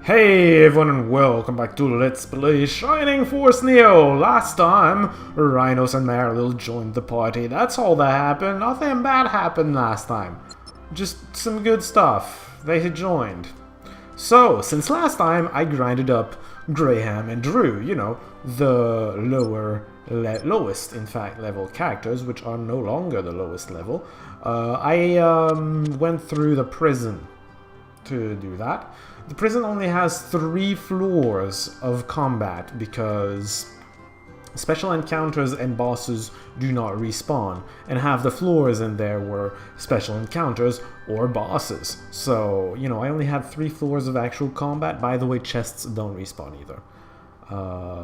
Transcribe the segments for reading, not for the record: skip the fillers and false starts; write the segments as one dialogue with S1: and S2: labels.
S1: Hey everyone and welcome back to Let's Play Shining Force Neo! Last time, Rhinos and Marilil joined the party. That's all that happened. Nothing bad happened last time. Just some good stuff. They had joined. So, since last time, I grinded up Graham and Drew, you know, the lowest, in fact, level characters, which are no longer the lowest level. I went through the prison to do that. The prison only has 3 floors of combat because special encounters and bosses do not respawn, and half the floors in there were special encounters or bosses. So, you know, I only had 3 floors of actual combat. By the way, chests don't respawn either.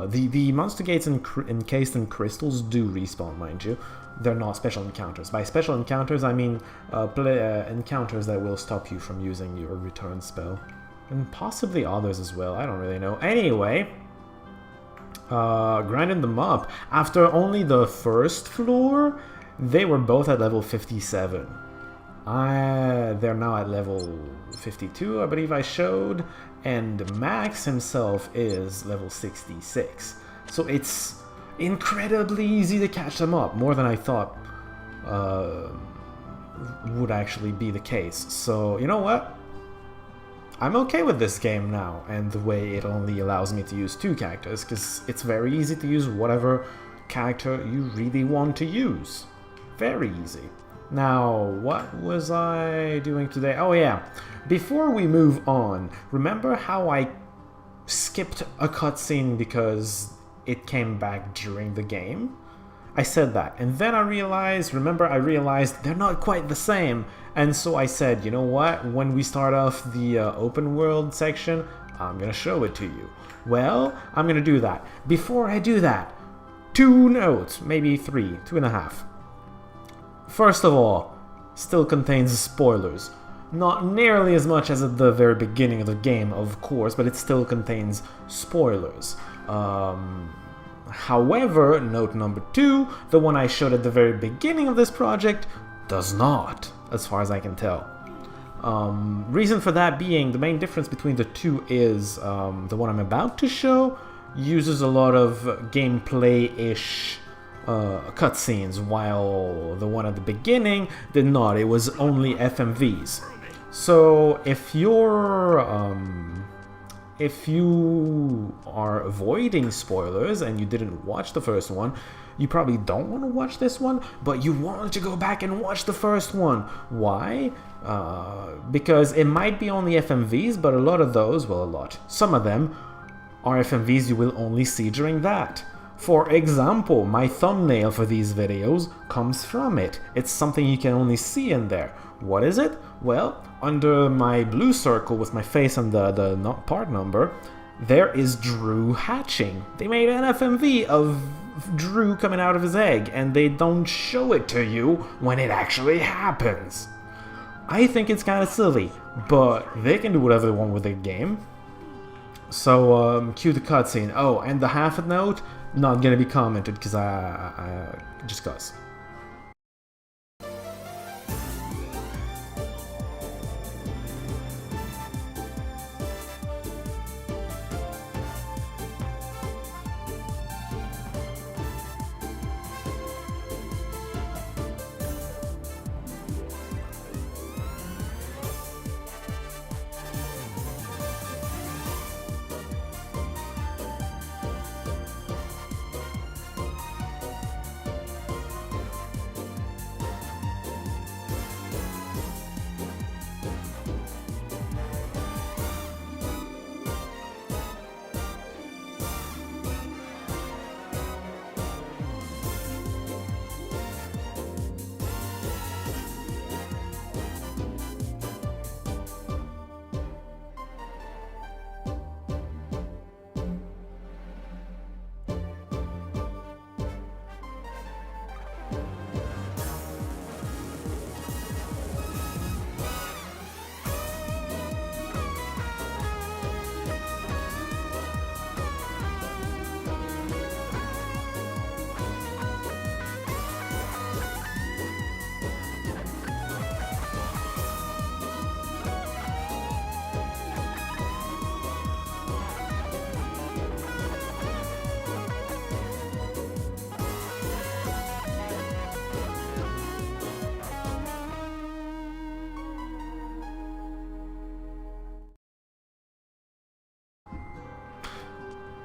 S1: The monster gates encased in crystals do respawn, mind you. They're not special encounters. By special encounters, I mean encounters that will stop you from using your return spell. And possibly others as well, I don't really know. Anyway, grinding them up. After only the first floor, they were both at level 57. They're now at level 52, I believe I showed. And Max himself is level 66. So it's incredibly easy to catch them up, more than I thought would actually be the case. So, you know what? I'm okay with this game now, and the way it only allows me to use 2 characters, because it's very easy to use whatever character you really want to use. Very easy. Now, what was I doing today? Oh yeah, before we move on, remember how I skipped a cutscene because it came back during the game? I said that, and then I realized they're not quite the same, and so I said, you know what, when we start off the open world section, I'm gonna show it to you. Well, I'm gonna do that. Before I do that, 2 notes, maybe 3, 2.5. First of all, still contains spoilers. Not nearly as much as at the very beginning of the game, of course, but it still contains spoilers. However, note number 2, the one I showed at the very beginning of this project, does not, as far as I can tell. Reason for that being, the main difference between the 2 is the one I'm about to show uses a lot of gameplay-ish cutscenes, while the one at the beginning did not. It was only FMVs. So if you are avoiding spoilers and you didn't watch the first one, you probably don't want to watch this one, but you want to go back and watch the first one. Why? Because it might be only FMVs, but a lot of those, well, some of them are FMVs you will only see during that. For example, my thumbnail for these videos comes from it. It's something you can only see in there. What is it? Well, under my blue circle with my face and the part number, there is Drew hatching. They made an FMV of Drew coming out of his egg, and they don't show it to you when it actually happens. I think it's kind of silly, but they can do whatever they want with their game. So, cue the cutscene. Oh, and the half a note, not gonna be commented, because I just cause.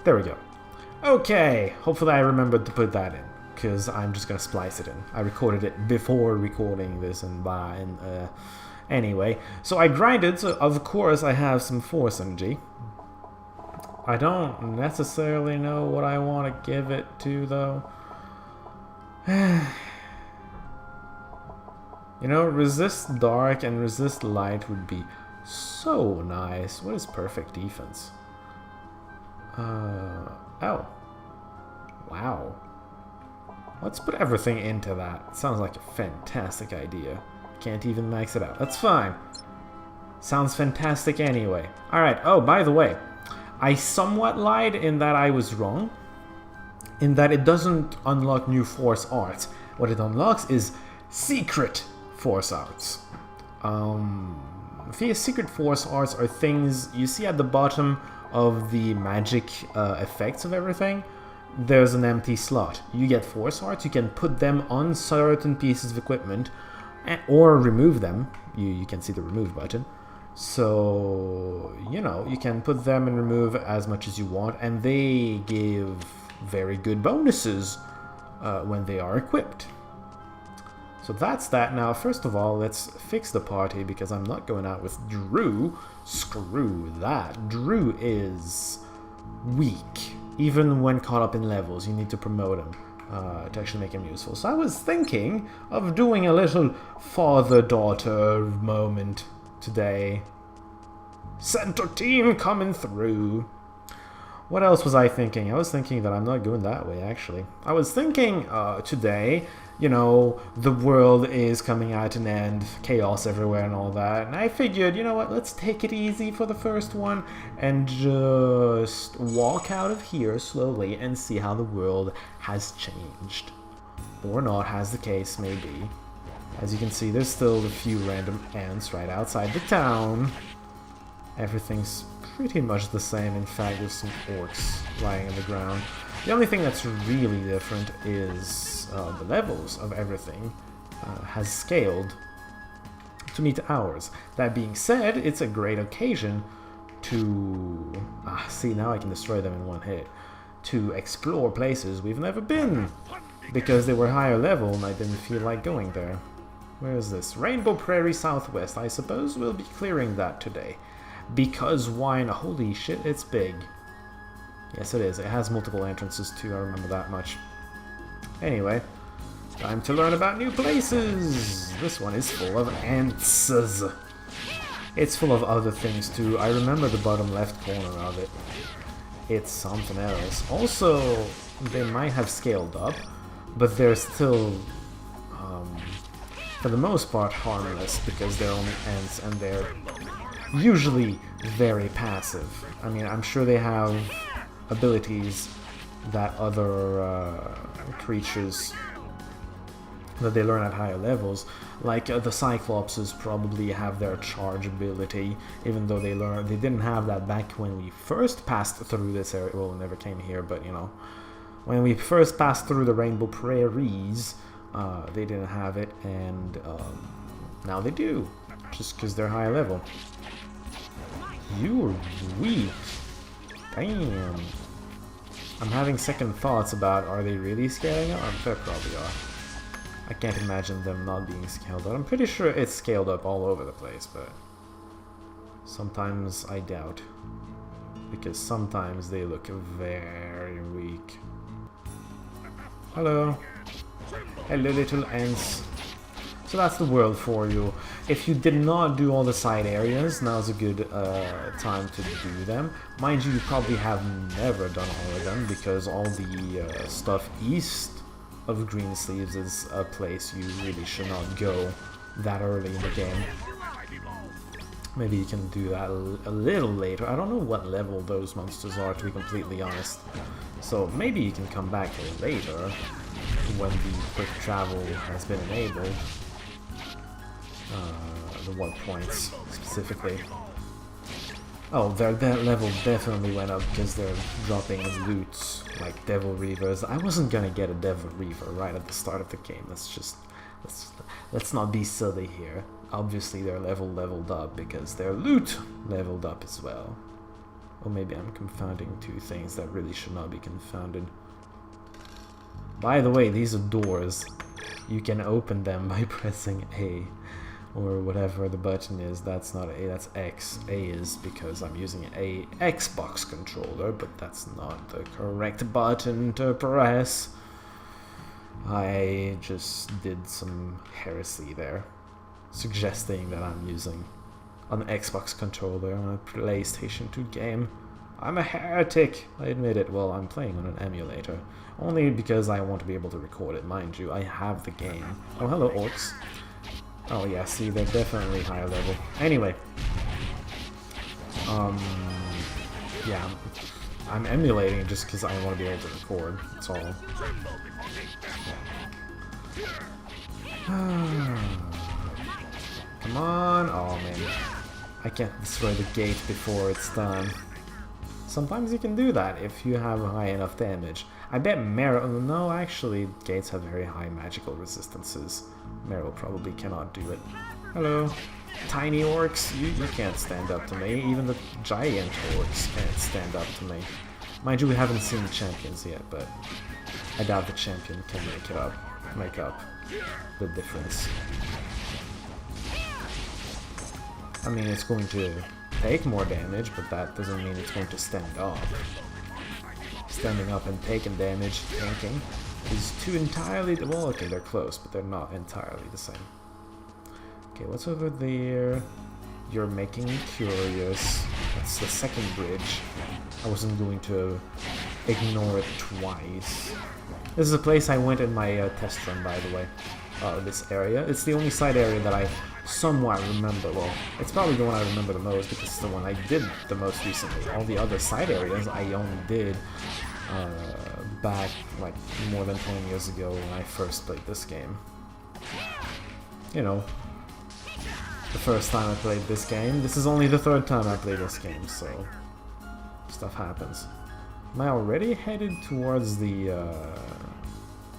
S1: There we go. Okay, hopefully I remembered to put that in, because I'm just gonna splice it in. I recorded it before recording this anyway. So I grinded, so of course I have some force energy. I don't necessarily know what I want to give it to, though. You know, resist dark and resist light would be so nice. What is perfect defense? Oh. Wow. Let's put everything into that. Sounds like a fantastic idea. Can't even max it out. That's fine. Sounds fantastic anyway. Alright, oh, by the way, I somewhat lied in that I was wrong. In that it doesn't unlock new force arts. What it unlocks is secret force arts. Secret force arts are things you see at the bottom of the magic effects of everything. There's an empty slot. You get force arts, you can put them on certain pieces of equipment or remove them. You can see the remove button. So, you know, you can put them and remove as much as you want, and they give very good bonuses when they are equipped. So that's that. Now, first of all, let's fix the party, because I'm not going out with Drew. Screw that. Drew is weak. Even when caught up in levels, you need to promote him to actually make him useful. So I was thinking of doing a little father-daughter moment today. Center team coming through. What else was I thinking? I was thinking that I'm not going that way, actually. I was thinking today, you know, the world is coming at an end, chaos everywhere and all that. And I figured, you know what, let's take it easy for the first one and just walk out of here slowly and see how the world has changed. Or not, as the case may be. As you can see, there's still a few random ants right outside the town. Everything's pretty much the same. In fact, there's some orcs lying on the ground. The only thing that's really different is the levels of everything has scaled to meet ours. That being said, it's a great occasion to... see, now I can destroy them in one hit. To explore places we've never been, because they were higher level and I didn't feel like going there. Where is this? Rainbow Prairie Southwest. I suppose we'll be clearing that today. Because why not? Holy shit, it's big. Yes, it is. It has multiple entrances too, I remember that much. Anyway, time to learn about new places! This one is full of ants. It's full of other things too. I remember the bottom left corner of it. It's something else. Also, they might have scaled up, but they're still, for the most part, harmless, because they're only ants and they're usually very passive. I mean, I'm sure they have abilities that other creatures that they learn at higher levels, like the Cyclopses probably have their charge ability, even though they didn't have that back when we first passed through this area. Well, we never came here, but you know, when we first passed through the Rainbow Prairies, they didn't have it, and now they do, just because they're higher level. You're weak. Damn. I'm having second thoughts about, are they really scaling up? They probably are. I can't imagine them not being scaled up. I'm pretty sure it's scaled up all over the place, but sometimes I doubt. Because sometimes they look very weak. Hello. Hello, little ants. So that's the world for you. If you did not do all the side areas, now's a good time to do them. Mind you, you probably have never done all of them, because all the stuff east of Greensleeves is a place you really should not go that early in the game. Maybe you can do that a little later. I don't know what level those monsters are, to be completely honest. So maybe you can come back later when the quick travel has been enabled. The what points specifically? Oh, their level definitely went up because they're dropping loot like Devil Reavers. I wasn't gonna get a Devil Reaver right at the start of the game. Let's not be silly here. Obviously their leveled up because their loot leveled up as well. Or maybe I'm confounding two things that really should not be confounded. By the way, these are doors. You can open them by pressing A. Or whatever the button is. That's not A, that's X. A is because I'm using a Xbox controller, but that's not the correct button to press. I just did some heresy there, suggesting that I'm using an Xbox controller on a PlayStation 2 game. I'm a heretic, I admit it. Well, I'm playing on an emulator, only because I want to be able to record it. Mind you, I have the game. Oh, hello, orcs. Oh yeah, see, they're definitely higher level. Anyway, yeah, I'm emulating just because I want to be able to record. That's all. Come on! Oh man, I can't destroy the gate before it's done. Sometimes you can do that if you have high enough damage. I bet Meryl... No, actually, gates have very high magical resistances. Meryl probably cannot do it. Hello. Tiny orcs, you can't stand up to me. Even the giant orcs can't stand up to me. Mind you, we haven't seen the champions yet, but I doubt the champion can make up the difference. I mean, it's going to take more damage, but that doesn't mean it's going to stand up. Standing up and taking damage, tanking, is two entirely... Well, okay, they're close, but they're not entirely the same. Okay, what's over there? You're making me curious. That's the second bridge. I wasn't going to ignore it twice. This is a place I went in my test run, by the way. This area. It's the only side area that I somewhat remember. Well, it's probably the one I remember the most because it's the one I did the most recently. All the other side areas I only did back like more than 20 years ago when I first played this game. You know, the first time I played this game. This is only the third time I played this game, so stuff happens. Am I already headed towards the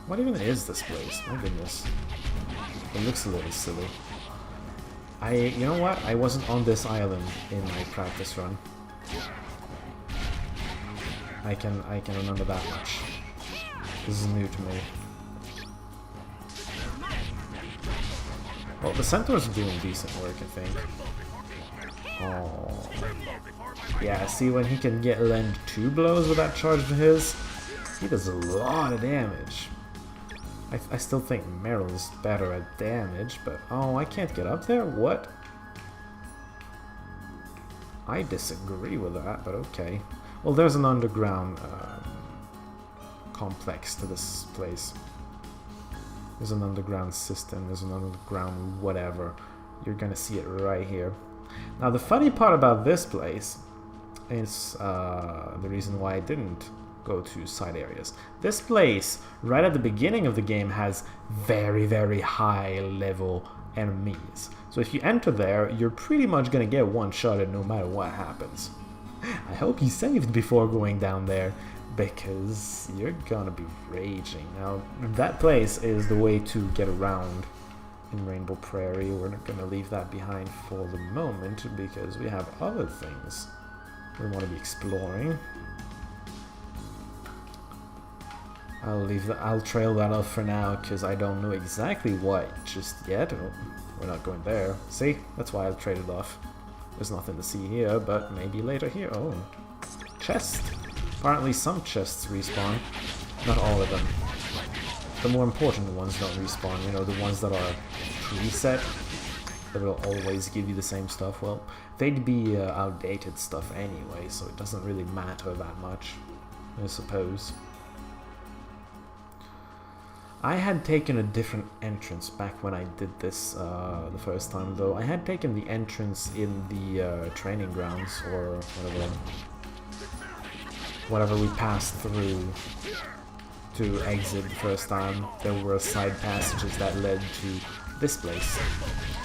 S1: what even is this place? My goodness. It looks a little silly. You know what? I wasn't on this island in my practice run. I can remember that much. This is new to me. Well, the centaur's doing decent work, I think. Oh. Yeah, see, when he can land 2 blows with that charge of his, he does a lot of damage. I still think Meryl's better at damage, but... Oh, I can't get up there? What? I disagree with that, but okay. Well, there's an underground complex to this place. There's an underground system, there's an underground whatever. You're gonna see it right here. Now, the funny part about this place is the reason why I didn't go to side areas. This place, right at the beginning of the game, has very, very high level enemies. So if you enter there, you're pretty much gonna get one-shotted no matter what happens. I hope you saved before going down there, because you're gonna be raging. Now, that place is the way to get around in Rainbow Prairie. We're not gonna leave that behind for the moment, because we have other things we want to be exploring. I'll trail that off for now, because I don't know exactly what just yet. Oh, we're not going there. See? That's why I'll trade it off. There's nothing to see here, but maybe later here. Oh, chest. Apparently some chests respawn. Not all of them. The more important ones don't respawn. You know, the ones that are preset, that will always give you the same stuff. Well, they'd be outdated stuff anyway, so it doesn't really matter that much, I suppose. I had taken a different entrance back when I did this the first time, though. I had taken the entrance in the training grounds, or whatever we passed through to exit the first time. There were side passages that led to this place,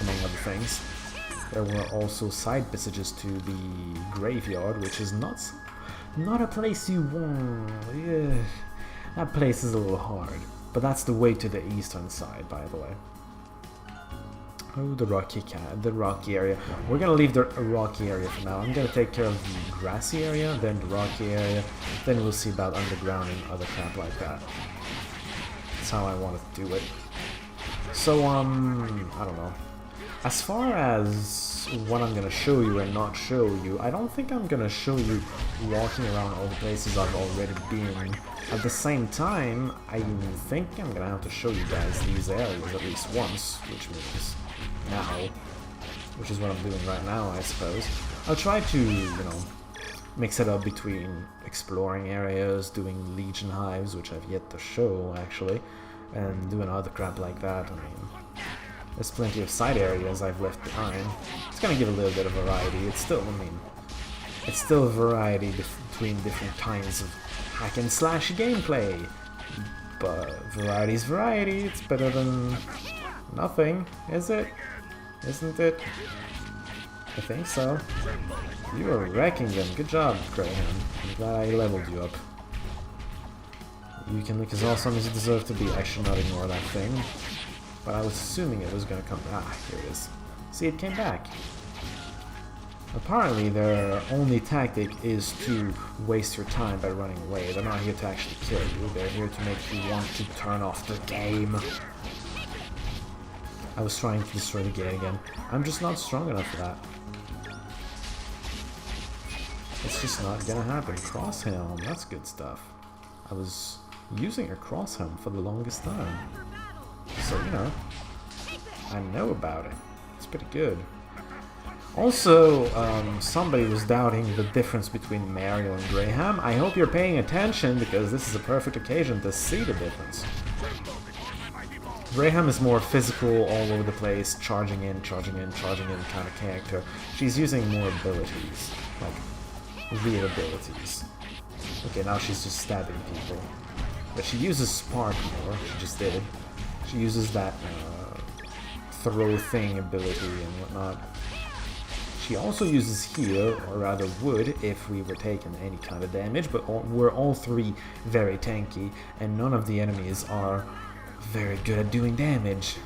S1: among other things. There were also side passages to the graveyard, which is not a place you want. Yeah, that place is a little hard. But that's the way to the eastern side, by the way. Oh, the rocky area. We're gonna leave the rocky area for now. I'm gonna take care of the grassy area, then the rocky area, then we'll see about underground and other crap like that. That's how I want to do it. So, I don't know. As far as what I'm gonna show you and not show you, I don't think I'm gonna show you walking around all the places I've already been. At the same time, I think I'm gonna have to show you guys these areas at least once, which means now, which is what I'm doing right now, I suppose. I'll try to, you know, mix it up between exploring areas, doing Legion hives, which I've yet to show, actually, and doing other crap like that. I mean, there's plenty of side areas I've left behind. It's gonna give a little bit of variety. It's still, I mean, it's still variety between different kinds of hack and slash gameplay. But variety's variety. It's better than nothing, is it? Isn't it? I think so. You are wrecking them. Good job, Graham. I'm glad I leveled you up. You can look as awesome as you deserve to be. I should not ignore that thing. But I was assuming it was gonna come. Ah, here it is. See, it came back. Apparently, their only tactic is to waste your time by running away. They're not here to actually kill you. They're here to make you want to turn off the game. I was trying to destroy the gate again. I'm just not strong enough for that. It's just not gonna happen. Crosshelm, that's good stuff. I was using a crosshelm for the longest time. So, you know, I know about it. It's pretty good. Also, somebody was doubting the difference between Mario and Graham. I hope you're paying attention, because this is a perfect occasion to see the difference. Graham is more physical, all over the place, charging in kind of character. She's using more abilities, like real abilities. Okay, now she's just stabbing people. But she uses Spark more, she just did. She uses that throw thing ability and whatnot. She also uses heal, or rather would, if we were taking any kind of damage, but we're all three very tanky, and none of the enemies are very good at doing damage.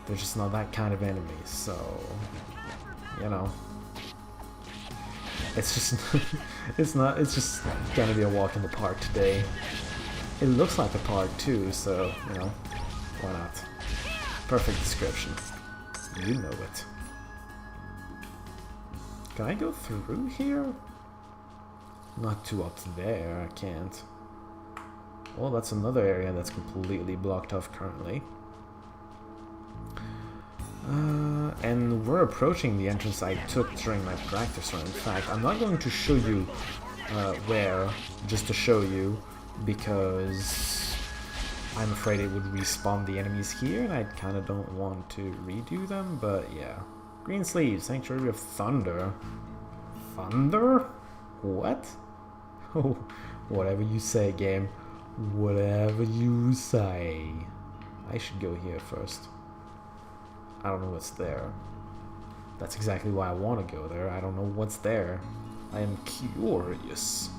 S1: They're just not that kind of enemies, so, you know. It's just, it's just gonna be a walk in the park today. It looks like a park too, so, you know, why not? Perfect description. You know it. Can I go through here? Not too up there, I can't. Well, that's another area that's completely blocked off currently. And we're approaching the entrance I took during my practice run. In fact, I'm not going to show you where, just to show you, because I'm afraid it would respawn the enemies here, and I kind of don't want to redo them, but yeah. Green Sleeves, Sanctuary of Thunder. Thunder? What? Oh, whatever you say, game. Whatever you say. I should go here first. I don't know what's there. That's exactly why I want to go there. I don't know what's there. I am curious.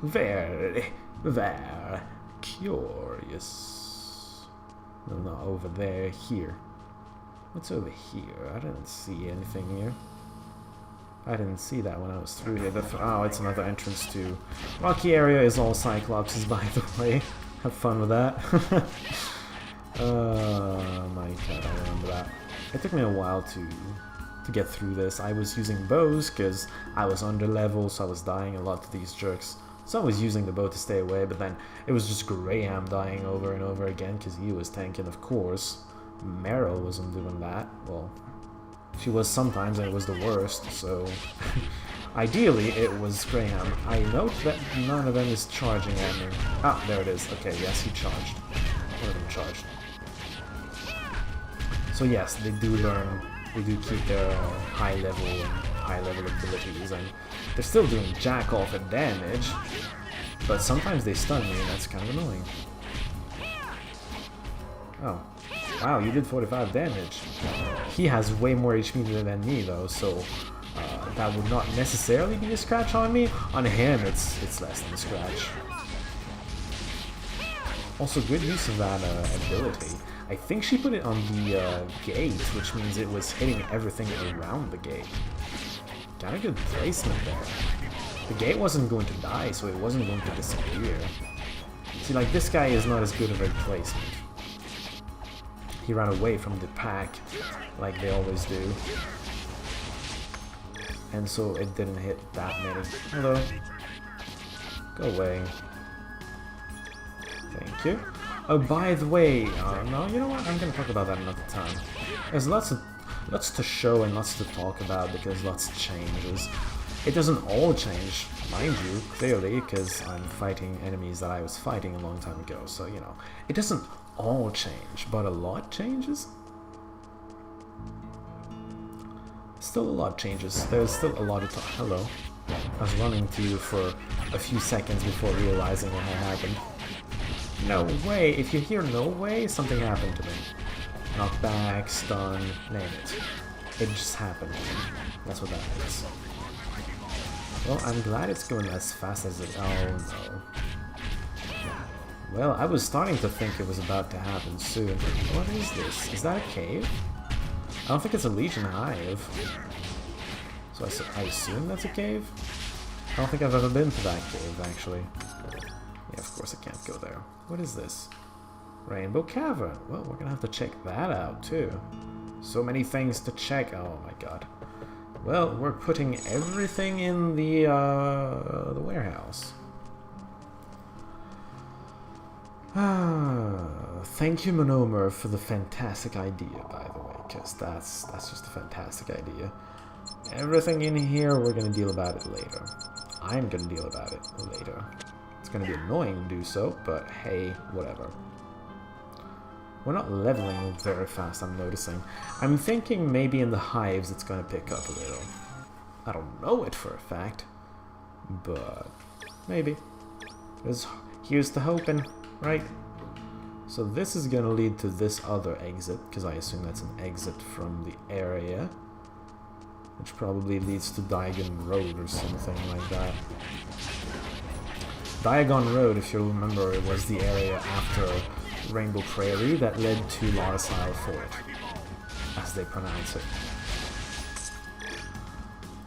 S1: Very, very curious. No, not over there. Here. What's over here? I didn't see anything here. I didn't see that when I was through here. Oh, it's another entrance to... Rocky area is all Cyclopses, by the way. Have fun with that. My god, I remember that. It took me a while to get through this. I was using bows because I was under level, so I was dying a lot to these jerks. So I was using the bow to stay away, but then it was just Graham dying over and over again because he was tanking, of course. Meryl wasn't doing that. Well, she was sometimes, and it was the worst, so... Ideally, it was Graham. I note that none of them is charging at me. Ah, there it is. Okay, yes, he charged. One of them charged. So yes, they do learn, they do keep their high level abilities, and they're still doing jack off at damage, but sometimes they stun me, and that's kind of annoying. Oh. Wow, you did 45 damage. He has way more HP than me, though, so that would not necessarily be a scratch on me. On him, it's less than a scratch. Also, good use of that ability. I think she put it on the gate, which means it was hitting everything around the gate. Kinda good placement there. The gate wasn't going to die, so it wasn't going to disappear. See, like, this guy is not as good of a placement. He ran away from the pack, like they always do. And so it didn't hit that many. Hello. Go away. Thank you. Oh, by the way, no, you know what? I'm gonna talk about that another time. There's lots to show and lots to talk about because lots changes. It doesn't all change, mind you, clearly, because I'm fighting enemies that I was fighting a long time ago. So, you know, it doesn't all change, but a lot changes. Still a lot changes. There's still a lot of talk. Hello. I was running to you for a few seconds before realizing what had happened. No way! If you hear no way, something happened to me. Knockback, stun, name it. It just happened. That's what that is. Well, I'm glad it's going as fast as it... Oh no. Well, I was starting to think it was about to happen soon. What is this? Is that a cave? I don't think it's a Legion Hive. So I assume that's a cave? I don't think I've ever been to that cave, actually. Yeah, of course I can't go there. What is this? Rainbow Cavern. Well, we're gonna have to check that out, too. So many things to check. Oh my god. Well, we're putting everything in the warehouse. Thank you, Monomer, for the fantastic idea, by the way, because that's just a fantastic idea. Everything in here, we're gonna deal about it later. I'm gonna deal about it later. It's gonna be annoying to do so, but hey, whatever. We're not leveling very fast, I'm noticing. I'm thinking maybe in the hives it's gonna pick up a little. I don't know it for a fact, but maybe. Here's the hoping, right? So this is gonna lead to this other exit, because I assume that's an exit from the area. Which probably leads to Diagon Road or something like that. Diagon Road, if you remember, it was the area after Rainbow Prairie that led to Larsile Fort, as they pronounce it.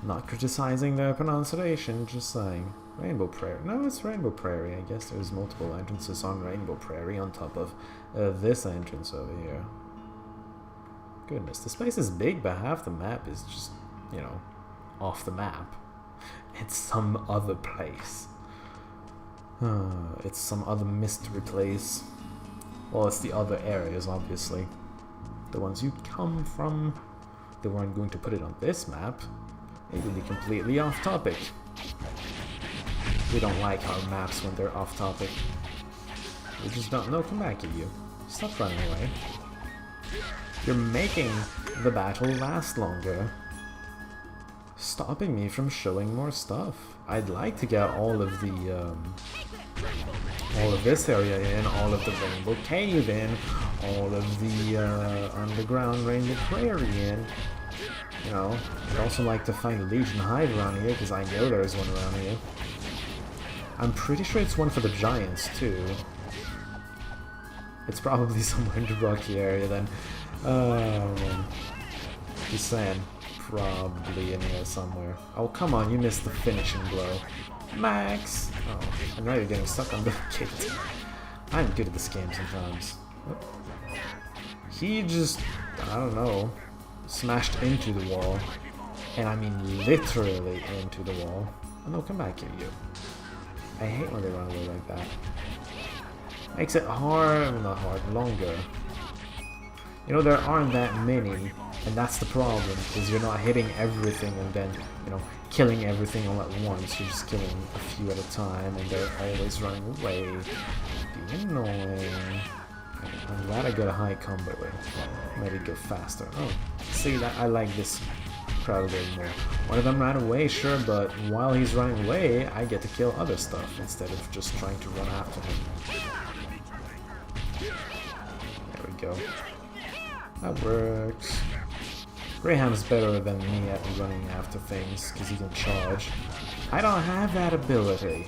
S1: Not criticizing their pronunciation, just saying. Rainbow Prairie. No, it's Rainbow Prairie. I guess there's multiple entrances on Rainbow Prairie on top of this entrance over here. Goodness, this place is big, but half the map is just, you know, off the map. It's some other place. It's some other mystery place. Well, it's the other areas, obviously. The ones you come from. They weren't going to put it on this map. It would be completely off topic. We don't like our maps when they're off topic. We just don't know. Come back at you. Stop running away. You're making the battle last longer. Stopping me from showing more stuff. I'd like to get all of this area in, all of the Rainbow Cave in, all of the underground Rainbow Prairie in. You know, I'd also like to find a Legion Hive around here, because I know there's one around here. I'm pretty sure it's one for the Giants, too. It's probably somewhere in the rocky area, then. Oh, man. Just saying. Probably in here somewhere. Oh, come on, you missed the finishing blow. Max! Oh, and now you're getting stuck on the gate. I'm good at this game sometimes. He just, I don't know, smashed into the wall. And I mean literally into the wall. Oh no, come back here, you. I hate when they run away like that. Makes it hard, not hard, longer. You know, there aren't that many, and that's the problem, because you're not hitting everything and then, you know, killing everything all at once. You're just killing a few at a time, and they're always running away. Being annoying. I'm glad I got a high combo with. Maybe go faster. Oh, see, that I like this crowd a little more. One of them ran away, sure, but while he's running away, I get to kill other stuff instead of just trying to run after him. There we go. That works. Graham's better than me at running after things, because he can charge. I don't have that ability.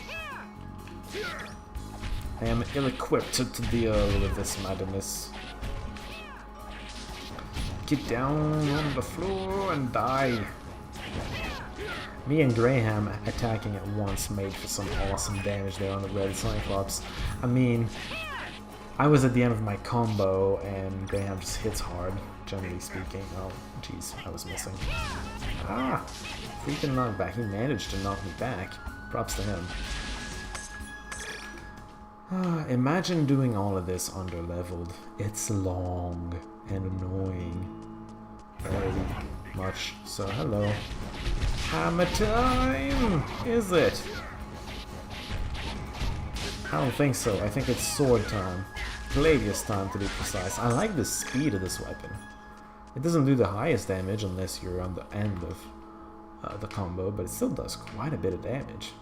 S1: I am ill-equipped to deal with this madness. Get down on the floor and die. Me and Graham attacking at once made for some awesome damage there on the red Cyclops. I mean, I was at the end of my combo and Graham just hits hard, generally speaking. Oh, jeez, I was missing. Ah! Freaking knockback. He managed to knock me back. Props to him. Imagine doing all of this under-leveled. It's long and annoying. Very much so. Hello. Hammer time! Is it? I don't think so. I think it's sword time. Gladius time, to be precise. I like the speed of this weapon. It doesn't do the highest damage unless you're on the end of the combo, but it still does quite a bit of damage.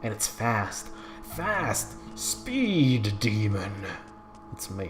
S1: And it's fast! Fast! Speed demon! It's me.